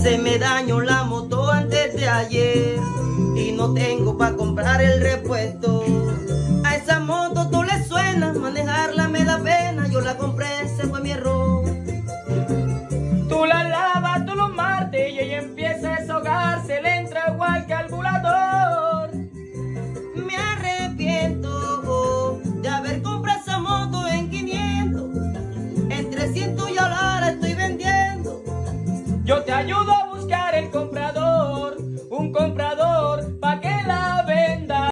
Se me dañó la moto antes de ayer y no tengo para comprar el repuesto. A esa moto tú le suenas, manejarla me da pena. Yo la compré, ese fue mi error. Tú la lavas todos los martes y ella empieza a deshogarse, le entra agua al carburador. Me arrepiento de haber comprado esa moto en 500. En 300 ya la estoy vendiendo. Yo te ayudo